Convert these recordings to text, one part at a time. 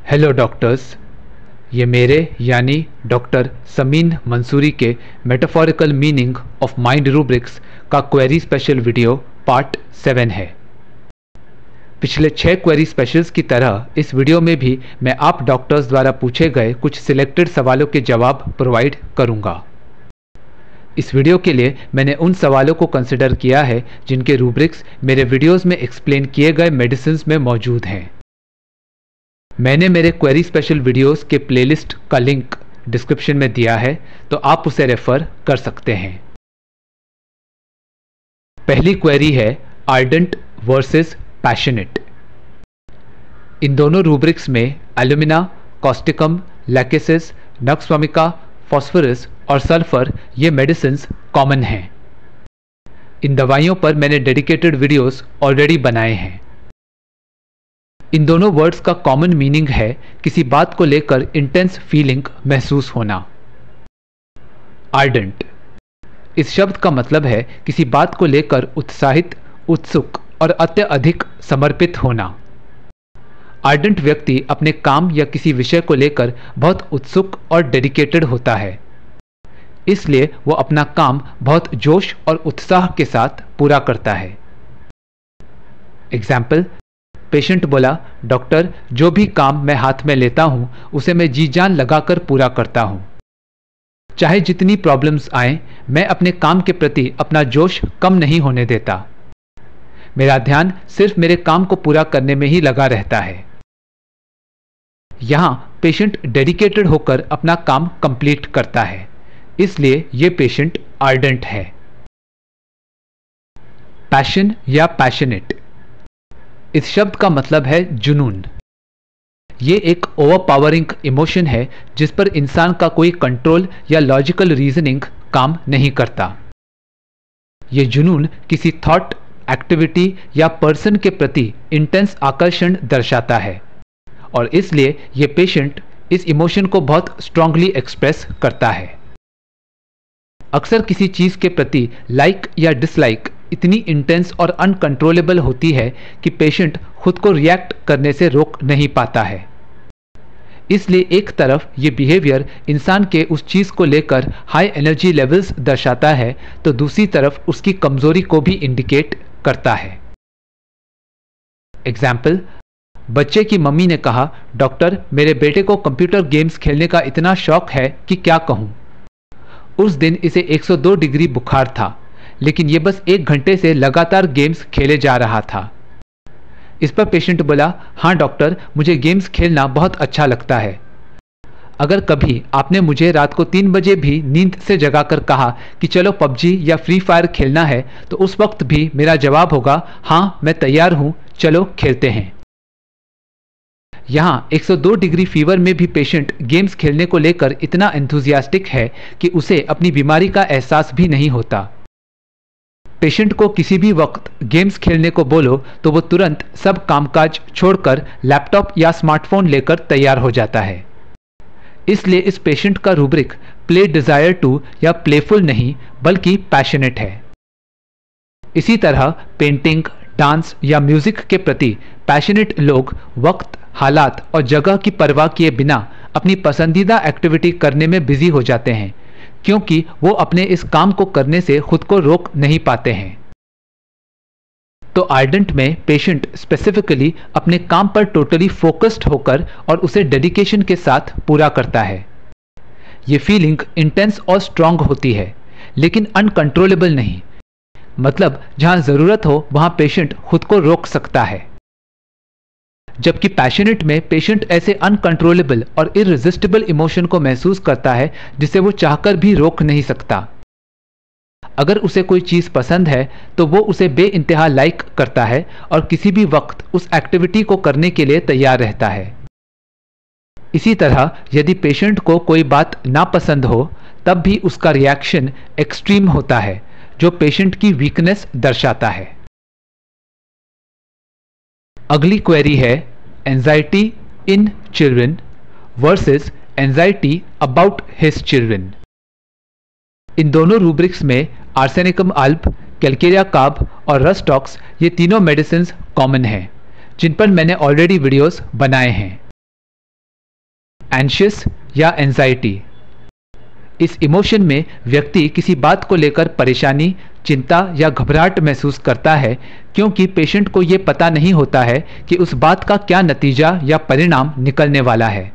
Hello doctors, ये मेरे यानी डॉक्टर समीन मंसूरी के metaphorical meaning of mind rubrics का क्वेरी स्पेशल वीडियो पार्ट 7 है। पिछले 6 क्वेरी स्पेशल्स की तरह इस वीडियो में भी मैं आप डॉक्टर्स द्वारा पूछे गए कुछ सिलेक्टेड सवालों के जवाब प्रोवाइड करूंगा। इस वीडियो के लिए मैंने उन सवालों को कंसिडर किया है जिनके रूब्रिक्स मेरे वीडियोस में एक्सप्लेन किए गए मेडिसिन में मौजूद हैं। मैंने मेरे क्वेरी स्पेशल वीडियोस के प्लेलिस्ट का लिंक डिस्क्रिप्शन में दिया है, तो आप उसे रेफर कर सकते हैं। पहली क्वेरी है आर्डेंट वर्सेस पैशनेट। इन दोनों रूब्रिक्स में alumina, Causticum, lachesis, nux vomica, phosphorus और सल्फर ये मेडिसिन्स कॉमन हैं। इन दवाइयों पर मैंने डेडिकेटेड वीडियोस ऑलरेडी बनाए हैं। इन दोनों वर्ड्स का कॉमन मीनिंग है किसी बात को लेकर इंटेंस फीलिंग महसूस होना। आर्डेंट इस शब्द का मतलब है किसी बात को लेकर उत्साहित, उत्सुक और अत्यधिक समर्पित होना। आर्डेंट व्यक्ति अपने काम या किसी विषय को लेकर बहुत उत्सुक और डेडिकेटेड होता है, इसलिए वो अपना काम बहुत जोश और उत्साह के साथ पूरा करता है। एग्जाम्पल, पेशेंट बोला, डॉक्टर जो भी काम मैं हाथ में लेता हूं उसे मैं जी जान लगाकर पूरा करता हूं। चाहे जितनी प्रॉब्लम्स आए, मैं अपने काम के प्रति अपना जोश कम नहीं होने देता। मेरा ध्यान सिर्फ मेरे काम को पूरा करने में ही लगा रहता है। यहां पेशेंट डेडिकेटेड होकर अपना काम कंप्लीट करता है, इसलिए ये पेशेंट आर्डेंट है। पैशन या पैशनेट इस शब्द का मतलब है जुनून। ये एक ओवरपावरिंग इमोशन है जिस पर इंसान का कोई कंट्रोल या लॉजिकल रीजनिंग काम नहीं करता। ये जुनून किसी थॉट, एक्टिविटी या पर्सन के प्रति इंटेंस आकर्षण दर्शाता है और इसलिए ये पेशेंट इस इमोशन को बहुत स्ट्रांगली एक्सप्रेस करता है। अक्सर किसी चीज के प्रति लाइक या डिसलाइक इतनी इंटेंस और अनकंट्रोलेबल होती है कि पेशेंट खुद को रिएक्ट करने से रोक नहीं पाता है। इसलिए एक तरफ ये बिहेवियर इंसान के उस चीज को लेकर हाई एनर्जी लेवल्स दर्शाता है, तो दूसरी तरफ उसकी कमजोरी को भी इंडिकेट करता है। एग्जाम्पल, बच्चे की मम्मी ने कहा, डॉक्टर मेरे बेटे को कंप्यूटर गेम्स खेलने का इतना शौक है कि क्या कहूं। उस दिन इसे 102 डिग्री बुखार था, लेकिन ये बस 1 घंटे से लगातार गेम्स खेले जा रहा था। इस पर पेशेंट बोला, हाँ डॉक्टर मुझे गेम्स खेलना बहुत अच्छा लगता है। अगर कभी आपने मुझे रात को 3 बजे भी नींद से जगाकर कहा कि चलो पबजी या फ्री फायर खेलना है, तो उस वक्त भी मेरा जवाब होगा, हाँ मैं तैयार हूं, चलो खेलते हैं। यहाँ 102 डिग्री फीवर में भी पेशेंट गेम्स खेलने को लेकर इतना एंथुजियास्टिक है कि उसे अपनी बीमारी का एहसास भी नहीं होता। पेशेंट को किसी भी वक्त गेम्स खेलने को बोलो तो वो तुरंत सब कामकाज छोड़कर लैपटॉप या स्मार्टफोन लेकर तैयार हो जाता है। इसलिए इस पेशेंट का रूब्रिक प्ले डिजायर टू या प्लेफुल नहीं बल्कि पैशनेट है। इसी तरह पेंटिंग, डांस या म्यूजिक के प्रति पैशनेट लोग वक्त, हालात और जगह की परवाह किए बिना अपनी पसंदीदा एक्टिविटी करने में बिजी हो जाते हैं, क्योंकि वो अपने इस काम को करने से खुद को रोक नहीं पाते हैं। तो आर्डेंट में पेशेंट स्पेसिफिकली अपने काम पर टोटली फोकस्ड होकर और उसे डेडिकेशन के साथ पूरा करता है। ये फीलिंग इंटेंस और स्ट्रांग होती है, लेकिन अनकंट्रोलेबल नहीं। मतलब जहां जरूरत हो वहां पेशेंट खुद को रोक सकता है। जबकि पैशनेट में पेशेंट ऐसे अनकंट्रोलेबल और इररेजिस्टिबल इमोशन को महसूस करता है जिसे वो चाहकर भी रोक नहीं सकता। अगर उसे कोई चीज पसंद है तो वो उसे बेइंतहा लाइक करता है और किसी भी वक्त उस एक्टिविटी को करने के लिए तैयार रहता है। इसी तरह यदि पेशेंट को कोई बात नापसंद हो तब भी उसका रिएक्शन एक्सट्रीम होता है, जो पेशेंट की वीकनेस दर्शाता है। अगली क्वेरी है anxiety in children versus anxiety about his children. इन दोनों रूब्रिक्स में आर्सेनिकम अल्ब, कैलकेरिया कार्ब और रस्टॉक्स ये तीनों मेडिसिन कॉमन हैं, जिन पर मैंने ऑलरेडी वीडियोस बनाए हैं। एंशियस या एंजाइटी। इस इमोशन में व्यक्ति किसी बात को लेकर परेशानी, चिंता या घबराहट महसूस करता है क्योंकि पेशेंट को ये पता नहीं होता है कि उस बात का क्या नतीजा या परिणाम निकलने वाला है।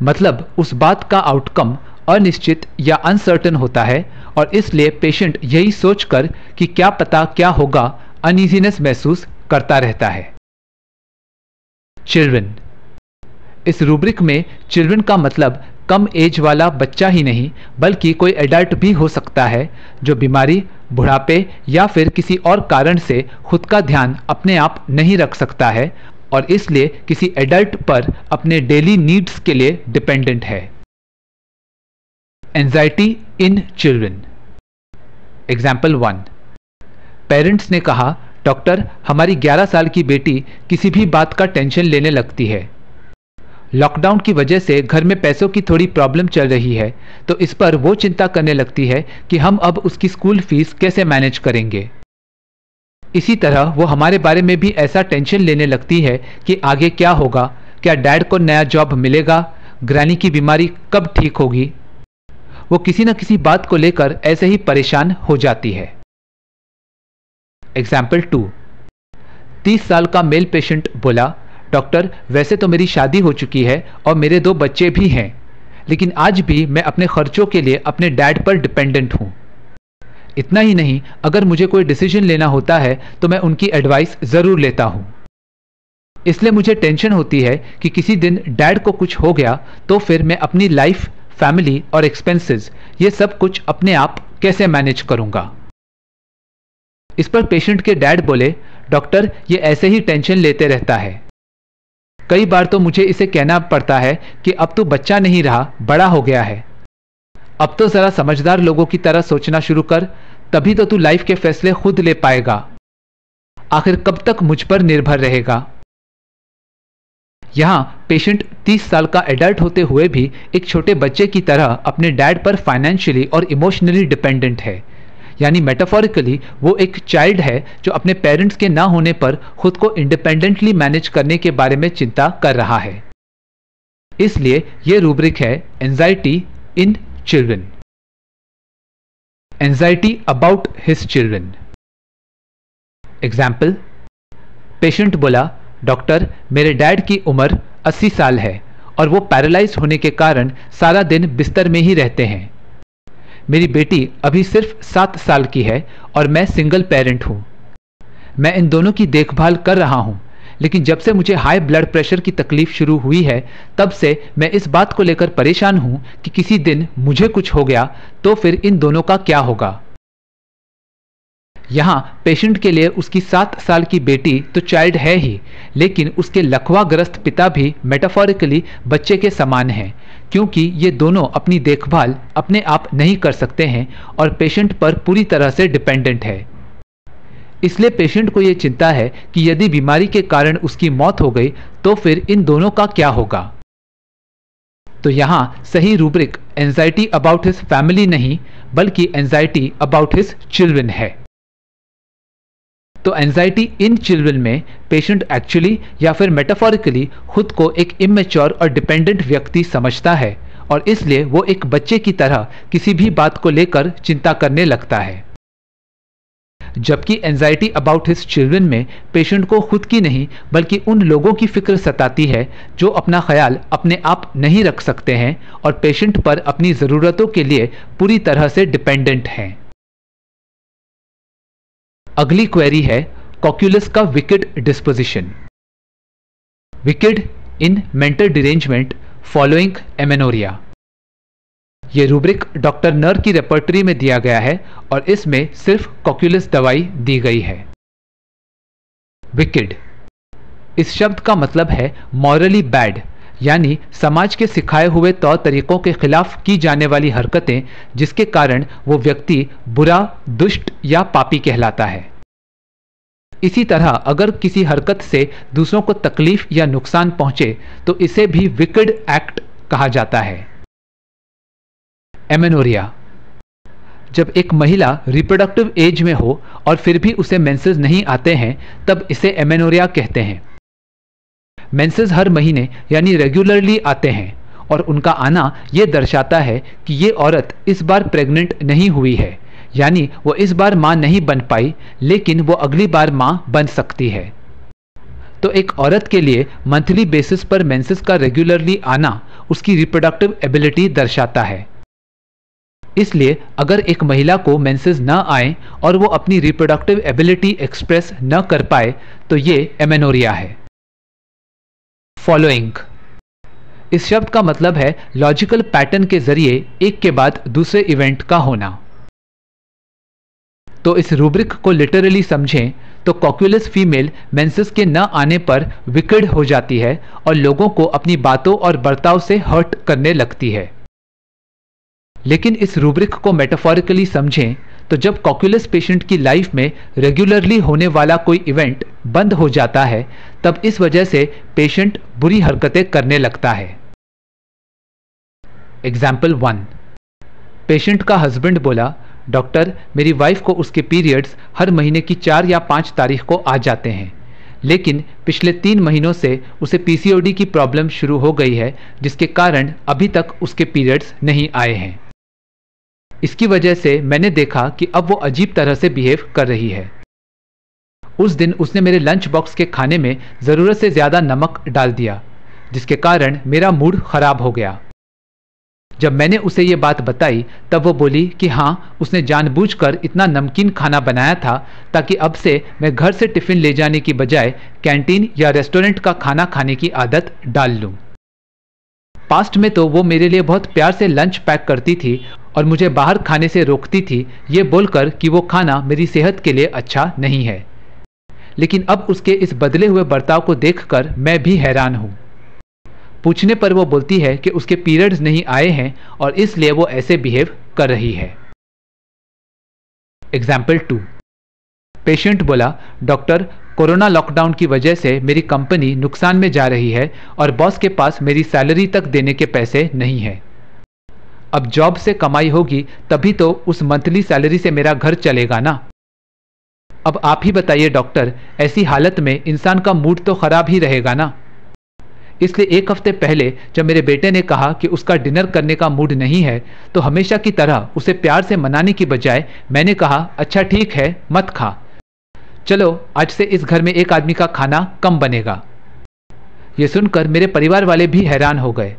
मतलब उस बात का आउटकम अनिश्चित या अनसर्टेन होता है और इसलिए पेशेंट यही सोचकर कि क्या पता क्या होगा अनईजीनेस महसूस करता रहता है। चिल्ड्रन। इस रूब्रिक में चिल्ड्रन का मतलब कम एज वाला बच्चा ही नहीं बल्कि कोई एडल्ट भी हो सकता है जो बीमारी, बुढ़ापे या फिर किसी और कारण से खुद का ध्यान अपने आप नहीं रख सकता है और इसलिए किसी एडल्ट पर अपने डेली नीड्स के लिए डिपेंडेंट है। Anxiety in children. Example 1। Parents ने कहा, डॉक्टर हमारी 11 साल की बेटी किसी भी बात का टेंशन लेने लगती है। लॉकडाउन की वजह से घर में पैसों की थोड़ी प्रॉब्लम चल रही है तो इस पर वो चिंता करने लगती है कि हम अब उसकी स्कूल फीस कैसे मैनेज करेंगे। इसी तरह वो हमारे बारे में भी ऐसा टेंशन लेने लगती है कि आगे क्या होगा, क्या डैड को नया जॉब मिलेगा, ग्रैनी की बीमारी कब ठीक होगी। वो किसी न किसी बात को लेकर ऐसे ही परेशान हो जाती है। एग्जाम्पल 2। 30 साल का मेल पेशेंट बोला, डॉक्टर वैसे तो मेरी शादी हो चुकी है और मेरे 2 बच्चे भी हैं, लेकिन आज भी मैं अपने खर्चों के लिए अपने डैड पर डिपेंडेंट हूँ। इतना ही नहीं, अगर मुझे कोई डिसीजन लेना होता है तो मैं उनकी एडवाइस ज़रूर लेता हूँ। इसलिए मुझे टेंशन होती है कि किसी दिन डैड को कुछ हो गया तो फिर मैं अपनी लाइफ, फैमिली और एक्सपेंसेस ये सब कुछ अपने आप कैसे मैनेज करूँगा। इस पर पेशेंट के डैड बोले, डॉक्टर ये ऐसे ही टेंशन लेते रहता है। कई बार तो मुझे इसे कहना पड़ता है कि अब तो बच्चा नहीं रहा, बड़ा हो गया है। अब तो ज़रा समझदार लोगों की तरह सोचना शुरू कर, तभी तो तू लाइफ के फैसले खुद ले पाएगा। आखिर कब तक मुझ पर निर्भर रहेगा। यहाँ पेशेंट 30 साल का एडल्ट होते हुए भी एक छोटे बच्चे की तरह अपने डैड पर फाइनेंशियली और इमोशनली डिपेंडेंट है। यानी मेटाफोरिकली वो एक चाइल्ड है जो अपने पेरेंट्स के ना होने पर खुद को इंडिपेंडेंटली मैनेज करने के बारे में चिंता कर रहा है। इसलिए ये रूब्रिक है anxiety in children. Anxiety about his children. Example. Patient बोला, डॉक्टर मेरे डैड की उम्र 80 साल है और वो पैरालाइज होने के कारण सारा दिन बिस्तर में ही रहते हैं। मेरी बेटी अभी सिर्फ 7 साल की है और मैं सिंगल पेरेंट हूँ। मैं इन दोनों की देखभाल कर रहा हूँ, लेकिन जब से मुझे हाई ब्लड प्रेशर की तकलीफ शुरू हुई है तब से मैं इस बात को लेकर परेशान हूँ कि किसी दिन मुझे कुछ हो गया तो फिर इन दोनों का क्या होगा। यहाँ पेशेंट के लिए उसकी 7 साल की बेटी तो चाइल्ड है ही, लेकिन उसके लकवाग्रस्त पिता भी मेटाफोरिकली बच्चे के समान हैं, क्योंकि ये दोनों अपनी देखभाल अपने आप नहीं कर सकते हैं और पेशेंट पर पूरी तरह से डिपेंडेंट है। इसलिए पेशेंट को ये चिंता है कि यदि बीमारी के कारण उसकी मौत हो गई तो फिर इन दोनों का क्या होगा। तो यहाँ सही rubric anxiety about his family नहीं बल्कि एंजाइटी अबाउट हिज चिल्ड्रन है। तो एंजाइटी इन चिल्ड्रन में पेशेंट एक्चुअली या फिर मेटाफोरिकली खुद को एक इमेच्योर और डिपेंडेंट व्यक्ति समझता है और इसलिए वो एक बच्चे की तरह किसी भी बात को लेकर चिंता करने लगता है। जबकि एंजाइटी अबाउट हिज चिल्ड्रन में पेशेंट को खुद की नहीं बल्कि उन लोगों की फिक्र सताती है जो अपना ख्याल अपने आप नहीं रख सकते हैं और पेशेंट पर अपनी ज़रूरतों के लिए पूरी तरह से डिपेंडेंट हैं। अगली क्वेरी है कॉक्यूलस का wicked disposition. Wicked in mental derangement following amenorrhoea. ये रूब्रिक डॉक्टर नर की रेपर्टरी में दिया गया है और इसमें सिर्फ कॉक्यूलस दवाई दी गई है। विकेड इस शब्द का मतलब है मॉरली बैड, यानी समाज के सिखाए हुए तौर तरीकों के खिलाफ की जाने वाली हरकतें जिसके कारण वो व्यक्ति बुरा, दुष्ट या पापी कहलाता है। इसी तरह अगर किसी हरकत से दूसरों को तकलीफ या नुकसान पहुंचे तो इसे भी विकेड एक्ट कहा जाता है। एमेनोरिया जब एक महिला रिप्रोडक्टिव एज में हो और फिर भी उसे मेंसेस नहीं आते हैं तब इसे एमेनोरिया कहते हैं। मेंसेस हर महीने यानी रेगुलरली आते हैं और उनका आना ये दर्शाता है कि ये औरत इस बार प्रेग्नेंट नहीं हुई है, यानी वो इस बार मां नहीं बन पाई, लेकिन वो अगली बार मां बन सकती है। तो एक औरत के लिए मंथली बेसिस पर मेंसेस का रेगुलरली आना उसकी रिप्रोडक्टिव एबिलिटी दर्शाता है। इसलिए अगर एक महिला को मेंसेस न आए और वो अपनी रिप्रोडक्टिव एबिलिटी एक्सप्रेस न कर पाए तो ये एमेनोरिया है। फॉलोइंग, इस शब्द का मतलब है लॉजिकल पैटर्न के जरिए एक के बाद दूसरे इवेंट का होना। तो इस रूब्रिक को लिटरली समझें तो कॉक्युलस फीमेल मेंसेस के न आने पर विकेड हो जाती है और लोगों को अपनी बातों और बर्ताव से हर्ट करने लगती है। लेकिन इस रूब्रिक को मेटाफोरिकली समझें तो जब कॉक्युलस पेशेंट की लाइफ में रेगुलरली होने वाला कोई इवेंट बंद हो जाता है, तब इस वजह से पेशेंट बुरी हरकतें करने लगता है। एग्जाम्पल 1, पेशेंट का हस्बैंड बोला, डॉक्टर मेरी वाइफ को उसके पीरियड्स हर महीने की 4 या 5 तारीख को आ जाते हैं, लेकिन पिछले 3 महीनों से उसे पीसीओडी की प्रॉब्लम शुरू हो गई है, जिसके कारण अभी तक उसके पीरियड्स नहीं आए हैं। इसकी वजह से मैंने देखा कि अब वो अजीब तरह से बिहेव कर रही है। उस दिन उसने मेरे लंच बॉक्स के खाने में ज़रूरत से ज़्यादा नमक डाल दिया, जिसके कारण मेरा मूड खराब हो गया। जब मैंने उसे ये बात बताई तब वो बोली कि हाँ, उसने जानबूझकर इतना नमकीन खाना बनाया था ताकि अब से मैं घर से टिफ़िन ले जाने की बजाय कैंटीन या रेस्टोरेंट का खाना खाने की आदत डाल लूँ। पास्ट में तो वो मेरे लिए बहुत प्यार से लंच पैक करती थी और मुझे बाहर खाने से रोकती थी, ये बोलकर कि वो खाना मेरी सेहत के लिए अच्छा नहीं है। लेकिन अब उसके इस बदले हुए बर्ताव को देखकर मैं भी हैरान हूँ। पूछने पर वो बोलती है कि उसके पीरियड्स नहीं आए हैं और इसलिए वो ऐसे बिहेव कर रही है। एग्जाम्पल 2, पेशेंट बोला, डॉक्टर कोरोना लॉकडाउन की वजह से मेरी कंपनी नुकसान में जा रही है और बॉस के पास मेरी सैलरी तक देने के पैसे नहीं हैं। अब जॉब से कमाई होगी तभी तो उस मंथली सैलरी से मेरा घर चलेगा ना। अब आप ही बताइए डॉक्टर, ऐसी हालत में इंसान का मूड तो खराब ही रहेगा ना। इसलिए 1 हफ्ते पहले जब मेरे बेटे ने कहा कि उसका डिनर करने का मूड नहीं है, तो हमेशा की तरह उसे प्यार से मनाने की बजाय मैंने कहा, अच्छा ठीक है, मत खा, चलो आज से इस घर में एक आदमी का खाना कम बनेगा। ये सुनकर मेरे परिवार वाले भी हैरान हो गए।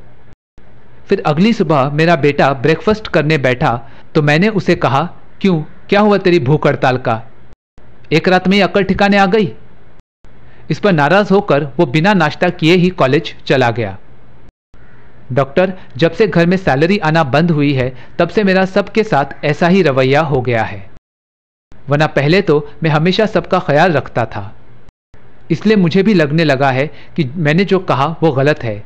फिर अगली सुबह मेरा बेटा ब्रेकफास्ट करने बैठा तो मैंने उसे कहा, क्यों, क्या हुआ तेरी भूख हड़ताल का? एक रात में ही अक्ल ठिकाने आ गई? इस पर नाराज होकर वो बिना नाश्ता किए ही कॉलेज चला गया। डॉक्टर, जब से घर में सैलरी आना बंद हुई है तब से मेरा सबके साथ ऐसा ही रवैया हो गया है, वरना पहले तो मैं हमेशा सबका ख्याल रखता था। इसलिए मुझे भी लगने लगा है कि मैंने जो कहा वो गलत है।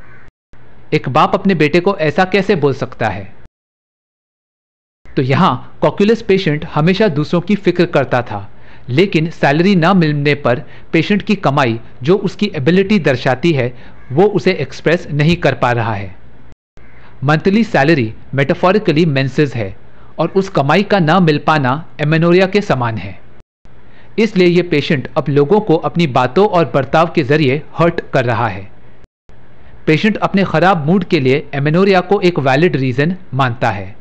एक बाप अपने बेटे को ऐसा कैसे बोल सकता है? तो यहाँ कॉक्युलस पेशेंट हमेशा दूसरों की फिक्र करता था, लेकिन सैलरी न मिलने पर पेशेंट की कमाई जो उसकी एबिलिटी दर्शाती है वो उसे एक्सप्रेस नहीं कर पा रहा है। मंथली सैलरी मेटाफोरिकली मेंसेस है और उस कमाई का न मिल पाना एमेनोरिया के समान है। इसलिए ये पेशेंट अब लोगों को अपनी बातों और बर्ताव के जरिए हर्ट कर रहा है। पेशेंट अपने खराब मूड के लिए एमेनोरिया को एक वैलिड रीजन मानता है।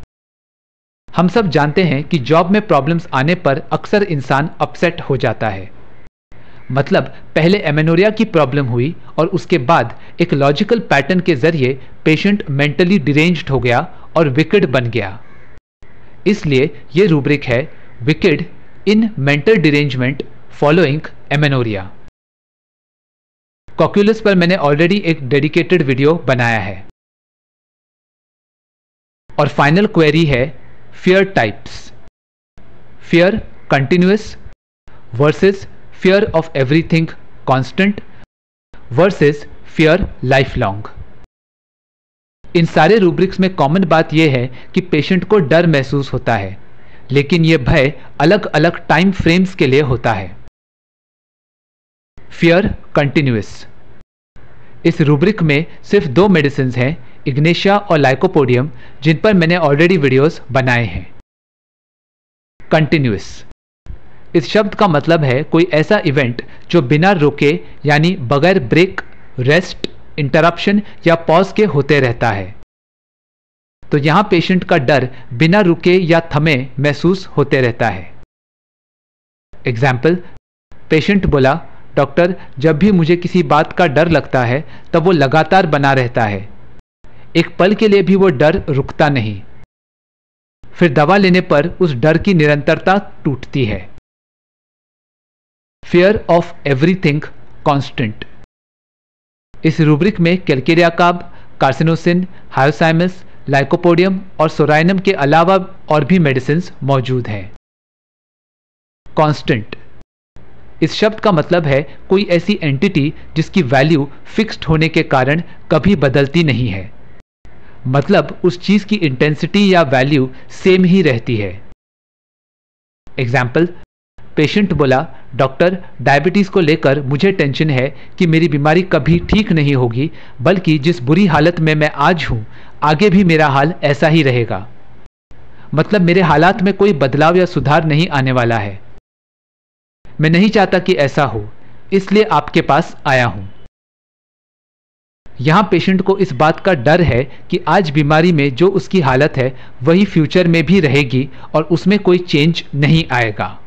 हम सब जानते हैं कि जॉब में प्रॉब्लम्स आने पर अक्सर इंसान अपसेट हो जाता है। मतलब पहले एमेनोरिया की प्रॉब्लम हुई और उसके बाद एक लॉजिकल पैटर्न के जरिए पेशेंट मेंटली डिरेंज्ड हो गया और विकेड बन गया। इसलिए ये रूब्रिक है, wicked in mental derangement following amenorrhoea. Cocculus पर मैंने ऑलरेडी एक डेडिकेटेड वीडियो बनाया है। और फाइनल क्वेरी है fear types. Fear continuous versus fear of everything constant versus fear life long. इन सारे रूब्रिक्स में कॉमन बात यह है कि पेशेंट को डर महसूस होता है, लेकिन यह भय अलग अलग टाइम फ्रेम्स के लिए होता है। फियर कंटिन्यूअस, इस रूब्रिक में सिर्फ 2 मेडिसिन हैं, इग्नेशिया और लाइकोपोडियम, जिन पर मैंने ऑलरेडी वीडियोस बनाए हैं। कंटिन्यूअस, इस शब्द का मतलब है कोई ऐसा इवेंट जो बिना रुके यानी बगैर ब्रेक, रेस्ट, इंटरप्शन या पॉज के होते रहता है। तो यहाँ पेशेंट का डर बिना रुके या थमे महसूस होते रहता है। एग्जाम्पल, पेशेंट बोला, डॉक्टर जब भी मुझे किसी बात का डर लगता है तब वो लगातार बना रहता है, एक पल के लिए भी वो डर रुकता नहीं। फिर दवा लेने पर उस डर की निरंतरता टूटती है। Fear of everything constant. इस रूब्रिक में Calcarea carb, carcinosin, hyoscyamus, lycopodium और सोराइनम के अलावा और भी मेडिसिन मौजूद हैं। कांस्टेंट, इस शब्द का मतलब है कोई ऐसी एंटिटी जिसकी वैल्यू फिक्स्ड होने के कारण कभी बदलती नहीं है, मतलब उस चीज की इंटेंसिटी या वैल्यू सेम ही रहती है। एग्जाम्पल, पेशेंट बोला, डॉक्टर डायबिटीज को लेकर मुझे टेंशन है कि मेरी बीमारी कभी ठीक नहीं होगी, बल्कि जिस बुरी हालत में मैं आज हूं आगे भी मेरा हाल ऐसा ही रहेगा, मतलब मेरे हालात में कोई बदलाव या सुधार नहीं आने वाला है। मैं नहीं चाहता कि ऐसा हो, इसलिए आपके पास आया हूं। यहां पेशेंट को इस बात का डर है कि आज बीमारी में जो उसकी हालत है वही फ्यूचर में भी रहेगी और उसमें कोई चेंज नहीं आएगा।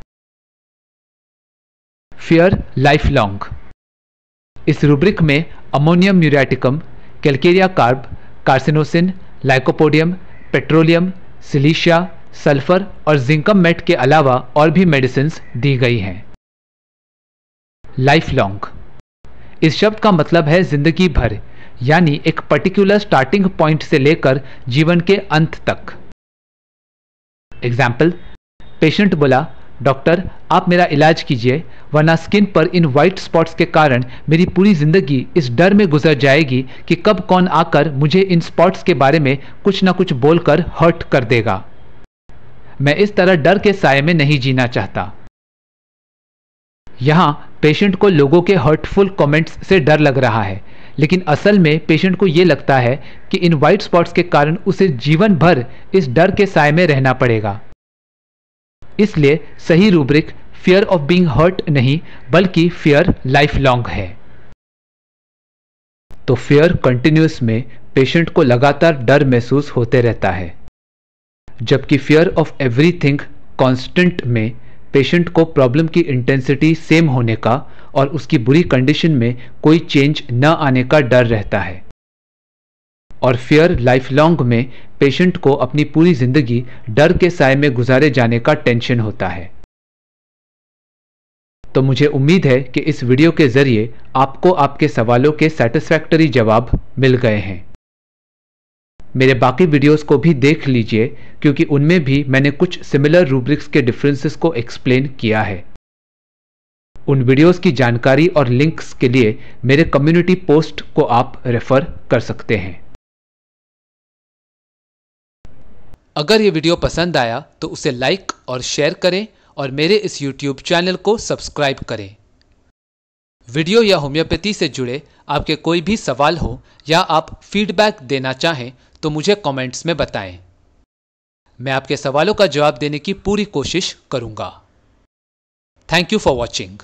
Fear life long. इस रूब्रिक में ammonium muriaticum, calcarea carb, carcinosin, lycopodium, petroleum, silicea, sulphur और जिंकम मेट के अलावा और भी मेडिसिन दी गई हैं। लाइफ लॉन्ग, इस शब्द का मतलब है जिंदगी भर, यानी एक पर्टिकुलर स्टार्टिंग पॉइंट से लेकर जीवन के अंत तक। एग्जाम्पल, पेशेंट बोला, डॉक्टर आप मेरा इलाज कीजिए वरना स्किन पर इन वाइट स्पॉट्स के कारण मेरी पूरी जिंदगी इस डर में गुजर जाएगी कि कब कौन आकर मुझे इन स्पॉट्स के बारे में कुछ ना कुछ बोलकर हर्ट कर देगा। मैं इस तरह डर के साये में नहीं जीना चाहता। यहां पेशेंट को लोगों के हर्टफुल कमेंट्स से डर लग रहा है, लेकिन असल में पेशेंट को यह लगता है कि इन वाइट स्पॉट्स के कारण उसे जीवन भर इस डर के साये में रहना पड़ेगा। इसलिए सही rubric fear of being hurt नहीं बल्कि फियर लाइफ लॉन्ग है। तो फियर कंटिन्यूअस में पेशेंट को लगातार डर महसूस होते रहता है, जबकि फियर ऑफ एवरीथिंग कांस्टेंट में पेशेंट को प्रॉब्लम की इंटेंसिटी सेम होने का और उसकी बुरी कंडीशन में कोई चेंज न आने का डर रहता है। और फियर लाइफ लॉन्ग में पेशेंट को अपनी पूरी जिंदगी डर के साए में गुजारे जाने का टेंशन होता है। तो मुझे उम्मीद है कि इस वीडियो के जरिए आपको आपके सवालों के सैटिस्फैक्टरी जवाब मिल गए हैं। मेरे बाकी वीडियोस को भी देख लीजिए क्योंकि उनमें भी मैंने कुछ सिमिलर रूब्रिक्स के डिफरेंसेस को एक्सप्लेन किया है। उन वीडियोस की जानकारी और लिंक्स के लिए मेरे कम्युनिटी पोस्ट को आप रेफर कर सकते हैं। अगर ये वीडियो पसंद आया तो उसे लाइक और शेयर करें और मेरे इस YouTube चैनल को सब्सक्राइब करें। वीडियो या होम्योपैथी से जुड़े आपके कोई भी सवाल हो या आप फीडबैक देना चाहें तो मुझे कमेंट्स में बताएं। मैं आपके सवालों का जवाब देने की पूरी कोशिश करूंगा। Thank you for watching.